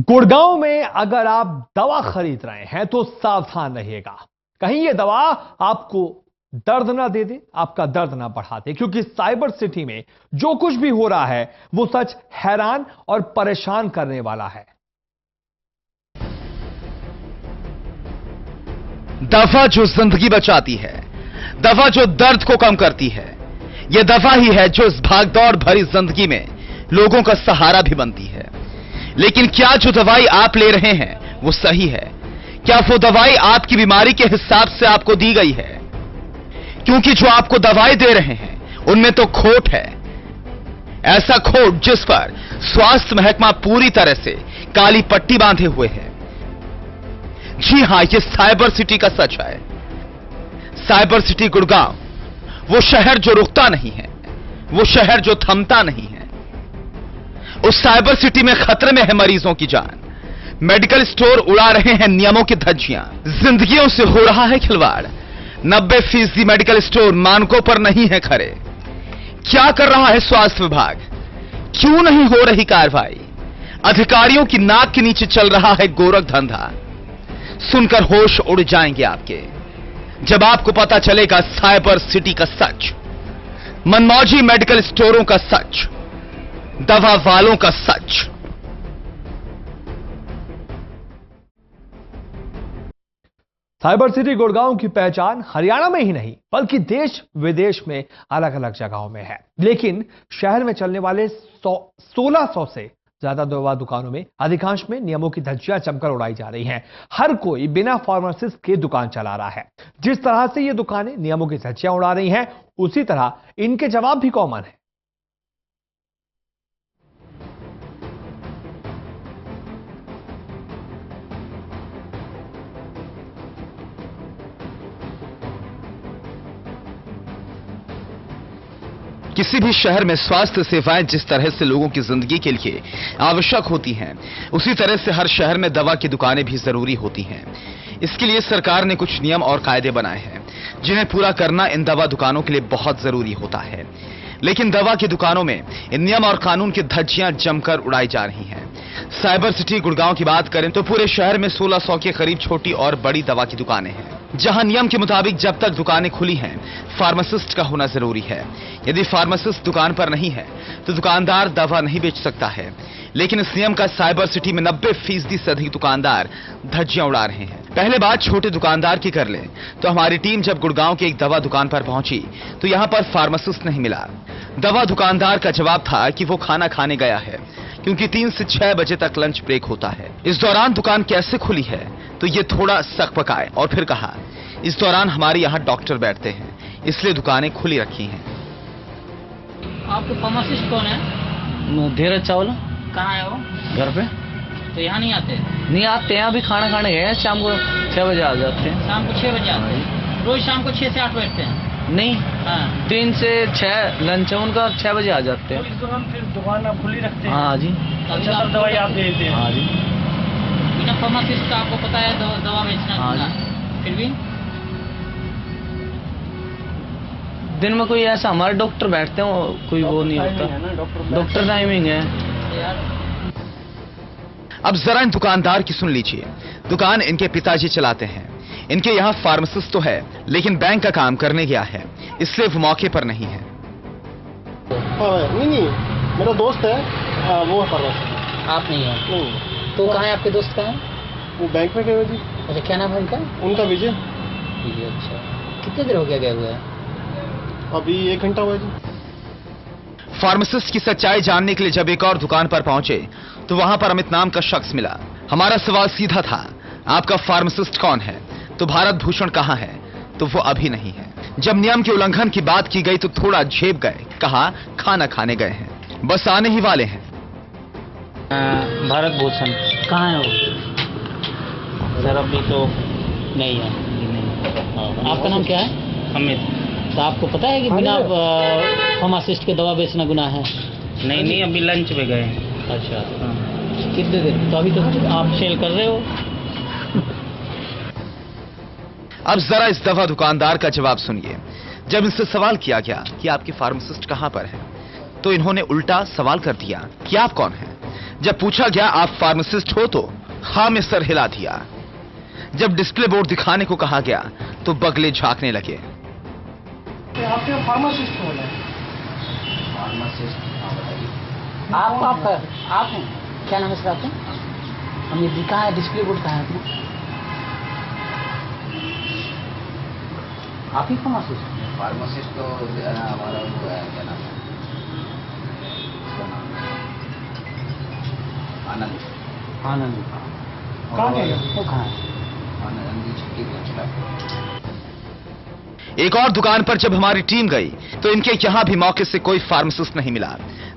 गुड़गांव में अगर आप दवा खरीद रहे हैं तो सावधान रहिएगा। कहीं ये दवा आपको दर्द ना दे दे, आपका दर्द ना बढ़ा दे, क्योंकि साइबर सिटी में जो कुछ भी हो रहा है वो सच हैरान और परेशान करने वाला है। दवा जो जिंदगी बचाती है, दवा जो दर्द को कम करती है, यह दवा ही है जो इस भागदौड़ भरी जिंदगी में लोगों का सहारा भी बनती है। लेकिन क्या जो दवाई आप ले रहे हैं वो सही है? क्या वो दवाई आपकी बीमारी के हिसाब से आपको दी गई है? क्योंकि जो आपको दवाई दे रहे हैं उनमें तो खोट है, ऐसा खोट जिस पर स्वास्थ्य महकमा पूरी तरह से काली पट्टी बांधे हुए है। जी हां, यह साइबर सिटी का सच है। साइबर सिटी गुड़गांव, वो शहर जो रुकता नहीं है, वो शहर जो थमता नहीं है। उस साइबर सिटी में खतरे में है मरीजों की जान। मेडिकल स्टोर उड़ा रहे हैं नियमों की धज्जियां, जिंदगियों से हो रहा है खिलवाड़। 90% मेडिकल स्टोर मानकों पर नहीं है खरे। क्या कर रहा है स्वास्थ्य विभाग? क्यों नहीं हो रही कार्रवाई? अधिकारियों की नाक के नीचे चल रहा है गोरख धंधा। सुनकर होश उड़ जाएंगे आपके, जब आपको पता चलेगा साइबर सिटी का सच, मनमौजी मेडिकल स्टोरों का सच, दवा वालों का सच। साइबर सिटी गुड़गांव की पहचान हरियाणा में ही नहीं बल्कि देश विदेश में अलग अलग जगहों में है। लेकिन शहर में चलने वाले 1600 से ज्यादा दवा दुकानों में अधिकांश में नियमों की धज्जियां जमकर उड़ाई जा रही हैं। हर कोई बिना फार्मासिस्ट के दुकान चला रहा है। जिस तरह से ये दुकानें नियमों की धज्जियां उड़ा रही हैं, उसी तरह इनके जवाब भी कॉमन है। किसी भी शहर में स्वास्थ्य सेवाएं जिस तरह से लोगों की जिंदगी के लिए आवश्यक होती हैं, उसी तरह से हर शहर में दवा की दुकानें भी जरूरी होती हैं। इसके लिए सरकार ने कुछ नियम और कायदे बनाए हैं, जिन्हें पूरा करना इन दवा दुकानों के लिए बहुत जरूरी होता है। लेकिन दवा की दुकानों में इन नियम और कानून की धज्जियां जमकर उड़ाई जा रही हैं। साइबर सिटी गुड़गांव की बात करें तो पूरे शहर में 1600 के करीब छोटी और बड़ी दवा की दुकानें हैं, जहां नियम के मुताबिक जब तक दुकानें खुली हैं, फार्मासिस्ट का होना जरूरी है। यदि फार्मासिस्ट दुकान पर नहीं है तो दुकानदार दवा नहीं बेच सकता है। लेकिन इस नियम का साइबर सिटी में 90% से अधिक दुकानदार धज्जियां उड़ा रहे हैं। पहले बात छोटे दुकानदार की कर लें तो हमारी टीम जब गुड़गांव के एक दवा दुकान पर पहुंची तो यहां पर फार्मासिस्ट नहीं मिला। दवा दुकानदार का जवाब था कि वो खाना खाने गया है, क्योंकि 3 से 6 बजे तक लंच ब्रेक होता है। इस दौरान दुकान कैसे खुली है तो ये थोड़ा सकपकाए और फिर कहा, इस दौरान हमारे यहाँ डॉक्टर बैठते हैं, इसलिए दुकानें खुली रखी हैं। आपके फार्मासिस्ट कौन है? धीरज चावला। कहाँ है वो? घर पे। तो यहाँ नहीं आते? नहीं आते हैं, अभी खाना खाने गए हैं। शाम को 6 बजे आ जाते हैं। शाम को 6 बजे आते हैं? रोज शाम को 6 से 8 बैठते हैं? नहीं, हाँ। 3 से 6 लंच है उनका, 6 बजे आ जाते हैं। इस दौरान फिर दुकान आप खुली रखते हैं? हाँ जी। अच्छा, सब दवाई आप दे देते हैं? हाँ जी। बिना फार्मासिस्ट का आपको पता है दवा बेचना? हाँ जी। फिर भी दिन में कोई ऐसा हमारे डॉक्टर बैठते हैं, कोई वो नहीं होता। डॉक्टर टाइमिंग है। अब जरा इन दुकानदार की सुन लीजिए। दुकान इनके पिताजी चलाते हैं। इनके यहाँ फार्मासिस्ट तो है, लेकिन बैंक का काम करने गया है, इसलिए वो मौके पर नहीं है। नहीं, मेरा दोस्त है, वो फार्मासिस्ट। आप नहीं हो? नहीं। तो कहाँ है आपके दोस्त? कहाँ है वो बैंक में गए हुए जी। अच्छा, क्या नाम है उनका? उनका विजय। अच्छा, कितने देर हो गया गए हुए? अभी 1 घंटा हुआ जी। फार्मासिस्ट की सच्चाई जानने के लिए जब एक और दुकान पर पहुंचे तो वहां पर अमित नाम का शख्स मिला। हमारा सवाल सीधा था, आपका फार्मासिस्ट कौन है? तो भारत भूषण कहां है? तो वो अभी नहीं है। जब नियम के उल्लंघन की बात की गई तो थोड़ा झेप गए, कहा खाना खाने गए हैं, बस आने ही वाले हैं। भारत भूषण कहाँ है वो? सर अभी तो नहीं है। आपका नाम क्या है? अमित। तो आपको पता है कि बिना फार्मासिस्ट के दवा बेचना गुनाह है? नहीं, अभी लंच पे गए हैं। अच्छा, कितने देर? तो अभी तो आप सेल कर रहे हो। अब जरा इस दवा दुकानदार का जवाब सुनिए। जब इनसे सवाल किया गया कि आपके फार्मासिस्ट कहां पर है, तो इन्होंने उल्टा सवाल कर दिया कि आप कौन हैं। जब पूछा गया आप फार्मासिस्ट हो तो हाँ में सर हिला दिया। जब डिस्प्ले बोर्ड दिखाने को कहा गया तो बगले झांकने लगे। आपके फार्मासिस्ट हो रहे हैं? आप हैं? क्या नाम है सर आपका? हमने दिखा है, डिस्प्ले बोर्ड कहाँ है अपना? आप ही फार्मासिस्ट? फार्मासिस्ट तो हमारा वो है, क्या नाम है, आनंद। आनंद कहाँ है वो? कहाँ है? आनंद छुट्टी पहुंचता। एक और दुकान पर जब हमारी टीम गई तो इनके यहां भी मौके से कोई फार्मासिस्ट नहीं मिला।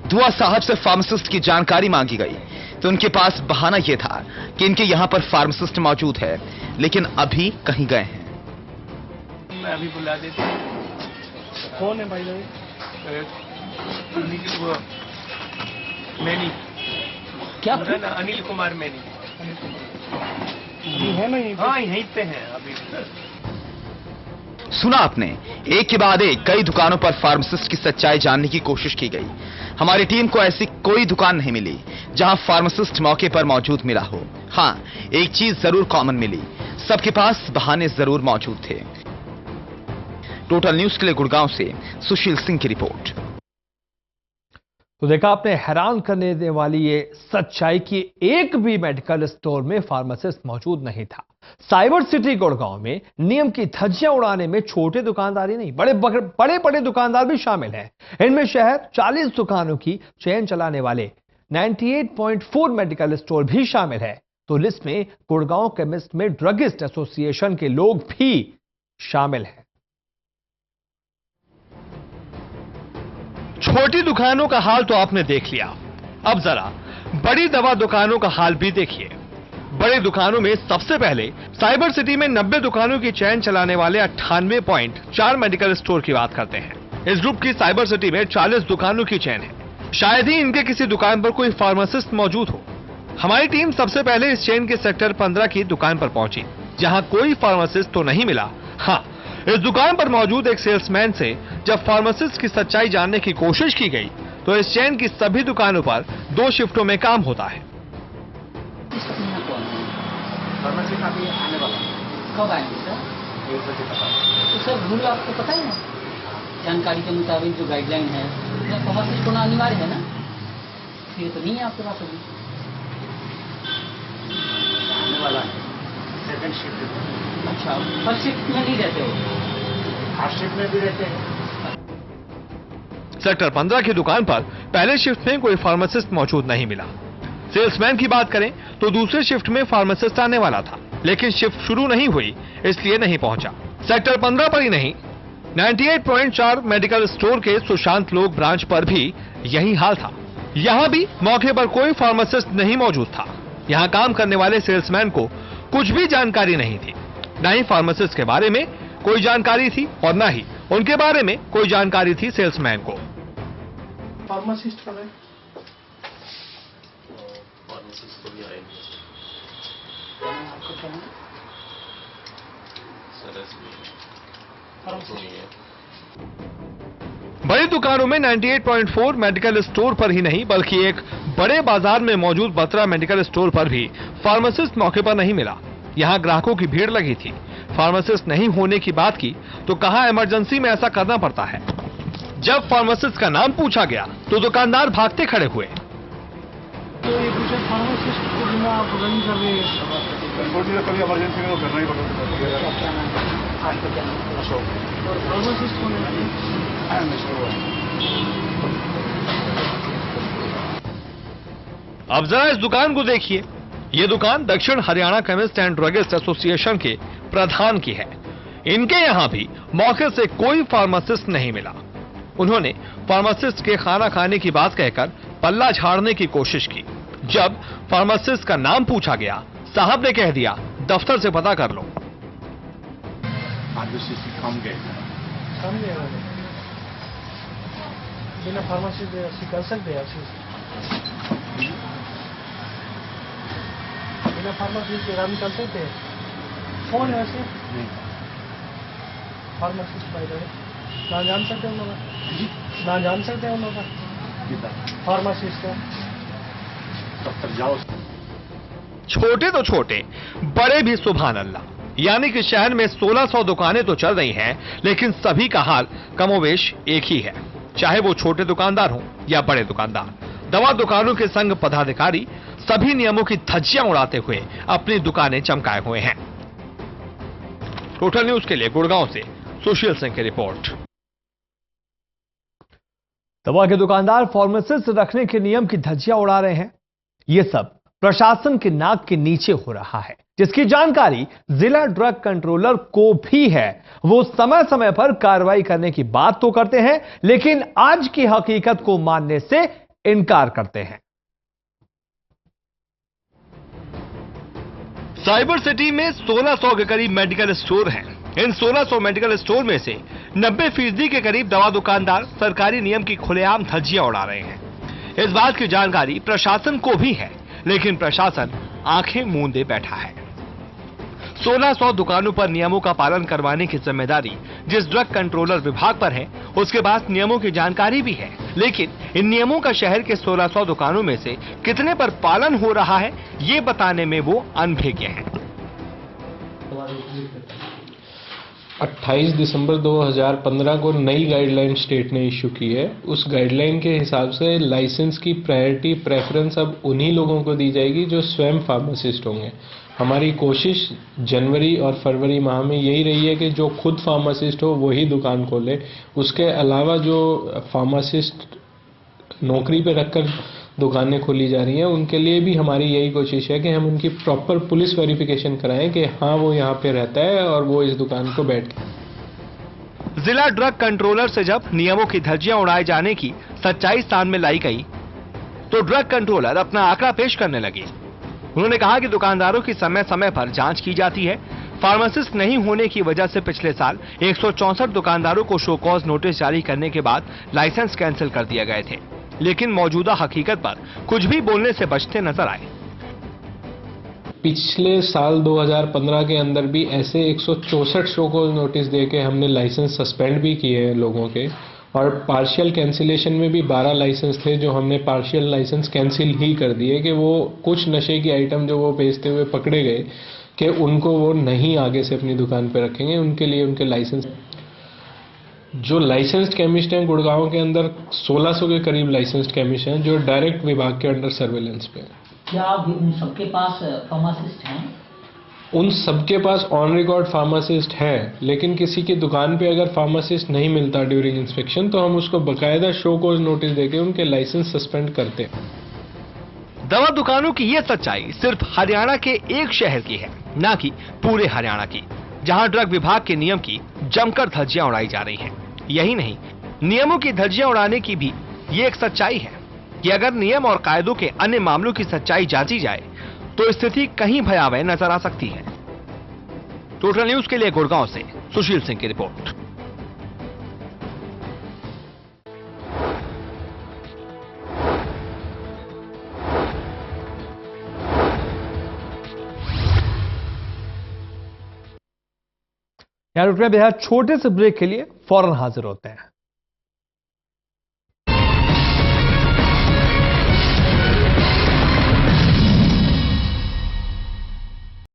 दुआ साहब से फार्मासिस्ट की जानकारी मांगी गई तो उनके पास बहाना यह था कि इनके यहां पर फार्मासिस्ट मौजूद है, लेकिन अभी कहीं गए हैं। मैं अभी बुला देता हूँ। कौन है भाई? मैनी क्या ना, अनिल कुमार मैनी। अभी है ना यहीं पे? हाँ, यहीं पे हैं अभी। सुना आपने, एक के बाद एक कई दुकानों पर फार्मासिस्ट की सच्चाई जानने की कोशिश की गई। हमारी टीम को ऐसी कोई दुकान नहीं मिली जहां फार्मासिस्ट मौके पर मौजूद मिला हो। हां, एक चीज जरूर कॉमन मिली, सबके पास बहाने जरूर मौजूद थे। टोटल न्यूज के लिए गुड़गांव से सुशील सिंह की रिपोर्ट। तो देखा आपने, हैरान करने देने वाली ये सच्चाई की एक भी मेडिकल स्टोर में फार्मासिस्ट मौजूद नहीं था। साइबर सिटी गुड़गांव में नियम की धज्जियां उड़ाने में छोटे दुकानदार ही नहीं, बड़े दुकानदार भी शामिल हैं। इनमें शहर 40 दुकानों की चेन चलाने वाले 98.4 मेडिकल स्टोर भी शामिल है। तो लिस्ट में गुड़गांव केमिस्ट में ड्रगिस्ट एसोसिएशन के लोग भी शामिल हैं। छोटी दुकानों का हाल तो आपने देख लिया, अब जरा बड़ी दवा दुकानों का हाल भी देखिए। बड़ी दुकानों में सबसे पहले साइबर सिटी में 90 दुकानों की चेन चलाने वाले 98.4 मेडिकल स्टोर की बात करते हैं। इस ग्रुप की साइबर सिटी में 40 दुकानों की चेन है। शायद ही इनके किसी दुकान पर कोई फार्मासिस्ट मौजूद हो। हमारी टीम सबसे पहले इस चेन के सेक्टर 15 की दुकान पर पहुंची, जहां कोई फार्मासिस्ट तो नहीं मिला। हाँ, इस दुकान पर मौजूद एक सेल्समैन से जब फार्मासिस्ट की सच्चाई जानने की कोशिश की गई तो इस चेन की सभी दुकानों पर 2 शिफ्टों में काम होता है। फार्मासिस्ट अभी आने वाला है। कब आएंगे सर? 1 बजे तक। तो सर रूल आपको पता है ना, जानकारी के मुताबिक जो गाइडलाइन है, फार्मासिस्ट होना अनिवार्य है ना? ये तो नहीं है आपके पास अभी। आने वाला है, सेकंड शिफ्ट। अच्छा, फर्स्ट शिफ्ट में नहीं रहते हो? फर्स्ट शिफ्ट में भी रहते हैं। सेक्टर 15 की दुकान पर पहले शिफ्ट में कोई फार्मासिस्ट मौजूद नहीं मिला। सेल्समैन की बात करें तो दूसरे शिफ्ट में फार्मासिस्ट आने वाला था, लेकिन शिफ्ट शुरू नहीं हुई, इसलिए नहीं पहुंचा। सेक्टर 15 पर ही नहीं, 98.4 मेडिकल स्टोर के सुशांत लोक ब्रांच पर भी यही हाल था। यहां भी मौके पर कोई फार्मासिस्ट नहीं मौजूद था। यहां काम करने वाले सेल्समैन को कुछ भी जानकारी नहीं थी, न ही फार्मासिस्ट के बारे में कोई जानकारी थी और न ही उनके बारे में कोई जानकारी थी सेल्समैन को। फार्मासिस्ट कौन है? फार्मासिस्ट को भी आएंगे। बड़ी दुकानों में 98.4 मेडिकल स्टोर पर ही नहीं बल्कि एक बड़े बाजार में मौजूद बत्रा मेडिकल स्टोर पर भी फार्मासिस्ट मौके पर नहीं मिला। यहां ग्राहकों की भीड़ लगी थी। फार्मासिस्ट नहीं होने की बात की तो कहा इमरजेंसी में ऐसा करना पड़ता है। जब फार्मासिस्ट का नाम पूछा गया तो दुकानदार भागते खड़े हुए। तो ये पूछे फार्मासिस्ट को बिना आप रन कर रहे हैं। कभी इमरजेंसी में तो करना ही पड़ेगा। आपका क्या नाम है? अशोक। और फार्मासिस्ट कौन है? अब जरा इस दुकान को देखिए। ये दुकान दक्षिण Haryana chemist and druggist association के प्रधान की है। इनके यहां भी मौके से कोई फार्मासिस्ट नहीं मिला। उन्होंने फार्मासिस्ट के खाना खाने की बात कहकर पल्ला झाड़ने की कोशिश की। जब फार्मासिस्ट का नाम पूछा गया, साहब ने कह दिया दफ्तर से पता कर लो। समझे? बिना फार्मासिस्ट कर सकते हैं बिना फार्मासिस्ट के काम कर सकते हैं। कौन है ऐसे? फार्मासिस्ट भाई ना जान सकते हैं उन लोग ना जान सकते हैं उन लोग फार्मासिस्ट का तब तक जाओ। छोटे तो छोटे, बड़े भी सुभान अल्लाह। यानी कि शहर में 1600 दुकानें तो चल रही हैं, लेकिन सभी का हाल कमोवेश एक ही है, चाहे वो छोटे दुकानदार हो या बड़े दुकानदार। दवा दुकानों के संघ पदाधिकारी सभी नियमों की धज्जियां उड़ाते हुए अपनी दुकानें चमकाए हुए हैं। टोटल न्यूज के लिए गुड़गांव से सुशील सिंह की रिपोर्ट। दवा के दुकानदार फार्मासिस्ट रखने के नियम की धज्जियां उड़ा रहे हैं। ये सब प्रशासन के नाक के नीचे हो रहा है, जिसकी जानकारी जिला ड्रग कंट्रोलर को भी है। वो समय समय पर कार्रवाई करने की बात तो करते हैं, लेकिन आज की हकीकत को मानने से इनकार करते हैं। साइबर सिटी में 1600 के करीब मेडिकल स्टोर हैं। इन 1600 मेडिकल स्टोर में से 90% के करीब दवा दुकानदार सरकारी नियम की खुलेआम धज्जियां उड़ा रहे हैं। इस बात की जानकारी प्रशासन को भी है, लेकिन प्रशासन आंखें मूंदे बैठा है। 1600 दुकानों पर नियमों का पालन करवाने की जिम्मेदारी जिस ड्रग कंट्रोलर विभाग पर है, उसके पास नियमों की जानकारी भी है, लेकिन इन नियमों का शहर के 1600 दुकानों में से कितने पर पालन हो रहा है, ये बताने में वो अनभिज्ञ हैं। 28 दिसंबर 2015 को नई गाइडलाइन स्टेट ने इशू की है। उस गाइडलाइन के हिसाब से लाइसेंस की प्रायोरिटी प्रेफरेंस अब उन्हीं लोगों को दी जाएगी जो स्वयं फार्मासिस्ट होंगे। हमारी कोशिश जनवरी और फरवरी माह में यही रही है कि जो खुद फार्मासिस्ट हो वही दुकान खोले। उसके अलावा जो फार्मासिस्ट नौकरी पे रखकर दुकानें खोली जा रही हैं, उनके लिए भी हमारी यही कोशिश है कि हम उनकी प्रॉपर पुलिस वेरिफिकेशन कराएं कि हाँ वो यहाँ पे रहता है और वो इस दुकान को बैठ के। जिला ड्रग कंट्रोलर से जब नियमों की धज्जियां उड़ाए जाने की सच्चाई सामने लाई गई, तो ड्रग कंट्रोलर अपना आंकड़ा पेश करने लगे। उन्होंने कहा कि दुकानदारों की समय समय पर जांच की जाती है। फार्मासिस्ट नहीं होने की वजह से पिछले साल 164 दुकानदारों को शो कॉज नोटिस जारी करने के बाद लाइसेंस कैंसिल कर दिए गए थे, लेकिन मौजूदा हकीकत पर कुछ भी बोलने से बचते नजर आए। पिछले साल 2015 के अंदर भी ऐसे 164 शो कॉज नोटिस देके हमने लाइसेंस सस्पेंड भी किए हैं लोगों के, और पार्शियल कैंसिलेशन में भी 12 लाइसेंस थे जो हमने पार्शियल लाइसेंस कैंसिल ही कर दिए कि वो कुछ नशे की आइटम जो वो बेचते हुए पकड़े गए कि उनको वो नहीं आगे से अपनी दुकान पे रखेंगे, उनके लिए उनके लाइसेंस। जो लाइसेंस्ड केमिस्ट हैं गुड़गांव के अंदर 1600 के करीब लाइसेंस्ड केमिस्ट हैं जो डायरेक्ट विभाग के अंडर सर्वेलेंस पे। क्या अभी उन सबके पास फार्मासिस्ट हैं? उन सबके पास ऑन रिकॉर्ड फार्मासिस्ट है, लेकिन किसी की दुकान पे अगर फार्मासिस्ट नहीं मिलता ड्यूरिंग इंस्पेक्शन तो हम उसको बकायदा शो कॉज नोटिस देके उनके लाइसेंस सस्पेंड करते हैं। दवा दुकानों की ये सच्चाई सिर्फ हरियाणा के एक शहर की है, ना कि पूरे हरियाणा की, जहां ड्रग विभाग के नियम की जमकर धज्जियां उड़ाई जा रही हैं। यही नहीं, नियमों की धज्जियां उड़ाने की भी ये एक सच्चाई है कि अगर नियम और कायदों के अन्य मामलों की सच्चाई जांची जाए तो स्थिति कहीं भयावह नजर आ सकती है। टोटल न्यूज के लिए गुड़गांव से सुशील सिंह की रिपोर्ट। यहाँ रुक रहे बेहद छोटे से ब्रेक के लिए, फौरन हाजिर होते हैं।